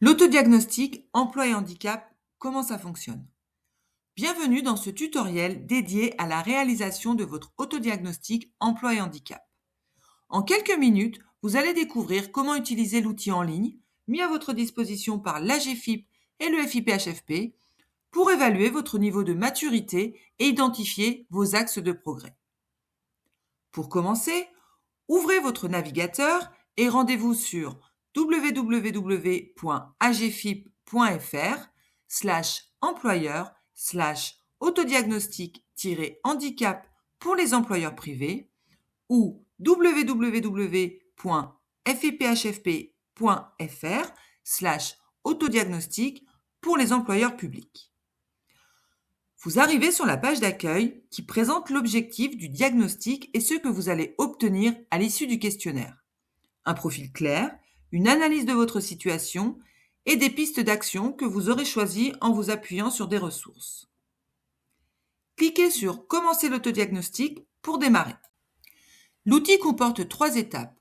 L'autodiagnostic emploi et handicap, comment ça fonctionne? Bienvenue dans ce tutoriel dédié à la réalisation de votre autodiagnostic emploi et handicap. En quelques minutes, vous allez découvrir comment utiliser l'outil en ligne mis à votre disposition par l'AGFIP et le FIPHFP pour évaluer votre niveau de maturité et identifier vos axes de progrès. Pour commencer, ouvrez votre navigateur et rendez-vous sur www.agfip.fr/employeur/autodiagnostic-handicap pour les employeurs privés ou www.fiphfp.fr/autodiagnostic pour les employeurs publics. Vous arrivez sur la page d'accueil qui présente l'objectif du diagnostic et ce que vous allez obtenir à l'issue du questionnaire. Un profil clair, une analyse de votre situation et des pistes d'action que vous aurez choisies en vous appuyant sur des ressources. Cliquez sur « Commencer l'autodiagnostic » pour démarrer. L'outil comporte 3 étapes.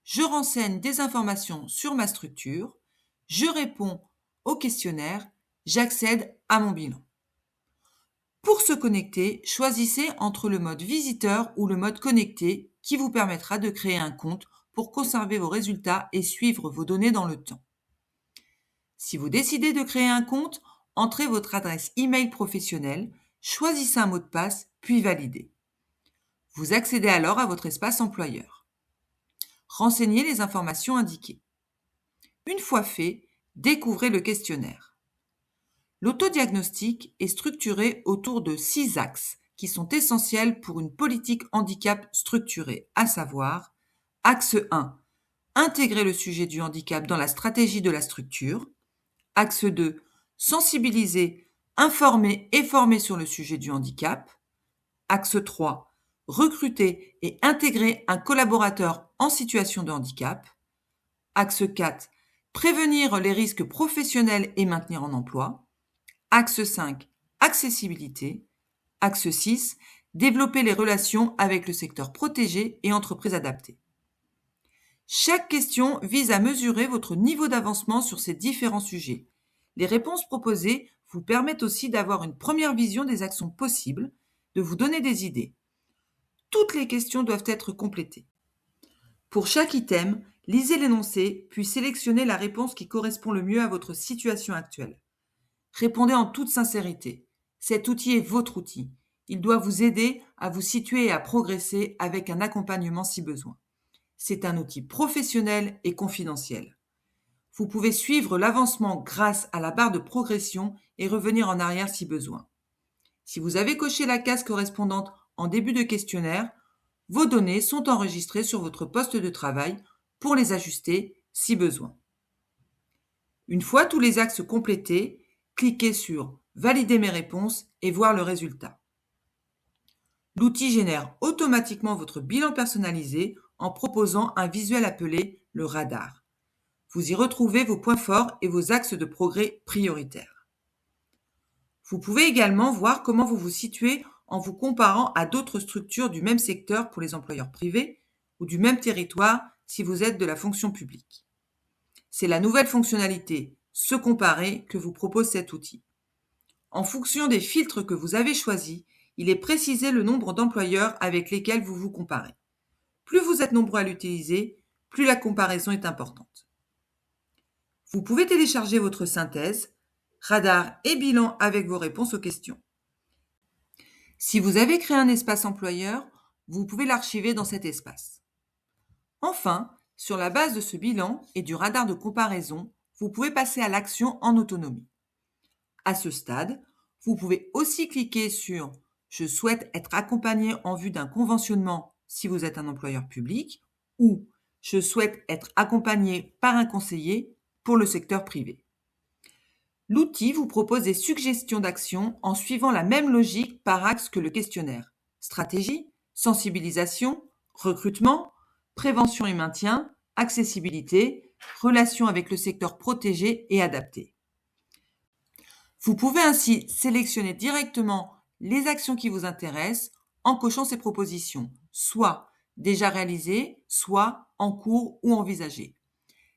Je renseigne des informations sur ma structure, je réponds au questionnaire, j'accède à mon bilan. Pour se connecter, choisissez entre le mode visiteur ou le mode connecté qui vous permettra de créer un compte pour conserver vos résultats et suivre vos données dans le temps. Si vous décidez de créer un compte, entrez votre adresse email professionnelle, choisissez un mot de passe, puis validez. Vous accédez alors à votre espace employeur. Renseignez les informations indiquées. Une fois fait, découvrez le questionnaire. L'autodiagnostic est structuré autour de 6 axes qui sont essentiels pour une politique handicap structurée, à savoir axe 1, intégrer le sujet du handicap dans la stratégie de la structure. Axe 2, sensibiliser, informer et former sur le sujet du handicap. Axe 3, recruter et intégrer un collaborateur en situation de handicap. Axe 4, prévenir les risques professionnels et maintenir en emploi. Axe 5, accessibilité. Axe 6, développer les relations avec le secteur protégé et entreprises adaptées. Chaque question vise à mesurer votre niveau d'avancement sur ces différents sujets. Les réponses proposées vous permettent aussi d'avoir une première vision des actions possibles, de vous donner des idées. Toutes les questions doivent être complétées. Pour chaque item, lisez l'énoncé, puis sélectionnez la réponse qui correspond le mieux à votre situation actuelle. Répondez en toute sincérité. Cet outil est votre outil. Il doit vous aider à vous situer et à progresser avec un accompagnement si besoin. C'est un outil professionnel et confidentiel. Vous pouvez suivre l'avancement grâce à la barre de progression et revenir en arrière si besoin. Si vous avez coché la case correspondante en début de questionnaire, vos données sont enregistrées sur votre poste de travail pour les ajuster si besoin. Une fois tous les axes complétés, cliquez sur « Valider mes réponses » et voir le résultat. L'outil génère automatiquement votre bilan personnalisé en proposant un visuel appelé le radar. Vous y retrouvez vos points forts et vos axes de progrès prioritaires. Vous pouvez également voir comment vous vous situez en vous comparant à d'autres structures du même secteur pour les employeurs privés ou du même territoire si vous êtes de la fonction publique. C'est la nouvelle fonctionnalité « Se comparer » que vous propose cet outil. En fonction des filtres que vous avez choisis, il est précisé le nombre d'employeurs avec lesquels vous vous comparez. Plus vous êtes nombreux à l'utiliser, plus la comparaison est importante. Vous pouvez télécharger votre synthèse, radar et bilan avec vos réponses aux questions. Si vous avez créé un espace employeur, vous pouvez l'archiver dans cet espace. Enfin, sur la base de ce bilan et du radar de comparaison, vous pouvez passer à l'action en autonomie. À ce stade, vous pouvez aussi cliquer sur « Je souhaite être accompagné en vue d'un conventionnement » si vous êtes un employeur public ou « Je souhaite être accompagné par un conseiller » pour le secteur privé. L'outil vous propose des suggestions d'action en suivant la même logique par axe que le questionnaire. Stratégie, sensibilisation, recrutement, prévention et maintien, accessibilité, relations avec le secteur protégé et adapté. Vous pouvez ainsi sélectionner directement les actions qui vous intéressent en cochant ces propositions, soit déjà réalisées, soit en cours ou envisagées.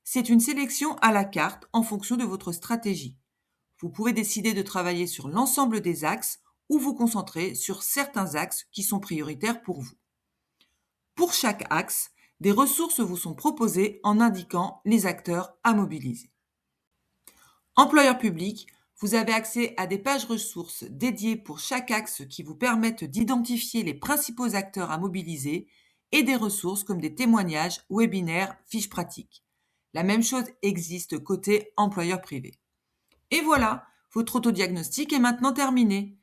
C'est une sélection à la carte en fonction de votre stratégie. Vous pouvez décider de travailler sur l'ensemble des axes ou vous concentrer sur certains axes qui sont prioritaires pour vous. Pour chaque axe, des ressources vous sont proposées en indiquant les acteurs à mobiliser. Employeur public, vous avez accès à des pages ressources dédiées pour chaque axe qui vous permettent d'identifier les principaux acteurs à mobiliser et des ressources comme des témoignages, webinaires, fiches pratiques. La même chose existe côté employeur privé. Et voilà, votre autodiagnostic est maintenant terminé.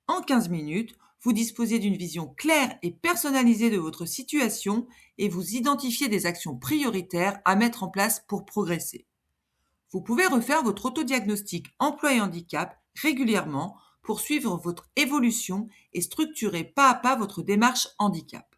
En 15 minutes, vous disposez d'une vision claire et personnalisée de votre situation et vous identifiez des actions prioritaires à mettre en place pour progresser. Vous pouvez refaire votre autodiagnostic emploi et handicap régulièrement pour suivre votre évolution et structurer pas à pas votre démarche handicap.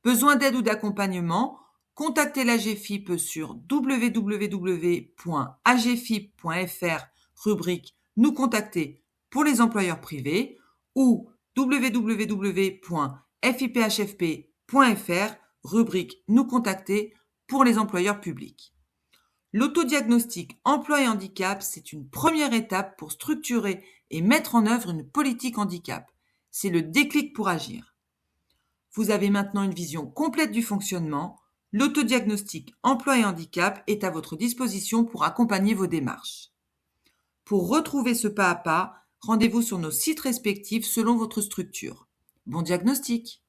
Besoin d'aide ou d'accompagnement? Contactez l'AGFIP sur www.agfip.fr rubrique Nous contacter pour les employeurs privés ou www.fiphfp.fr rubrique Nous contacter pour les employeurs publics. L'autodiagnostic emploi et handicap, c'est une première étape pour structurer et mettre en œuvre une politique handicap. C'est le déclic pour agir. Vous avez maintenant une vision complète du fonctionnement. L'autodiagnostic emploi et handicap est à votre disposition pour accompagner vos démarches. Pour retrouver ce pas à pas, rendez-vous sur nos sites respectifs selon votre structure. Bon diagnostic!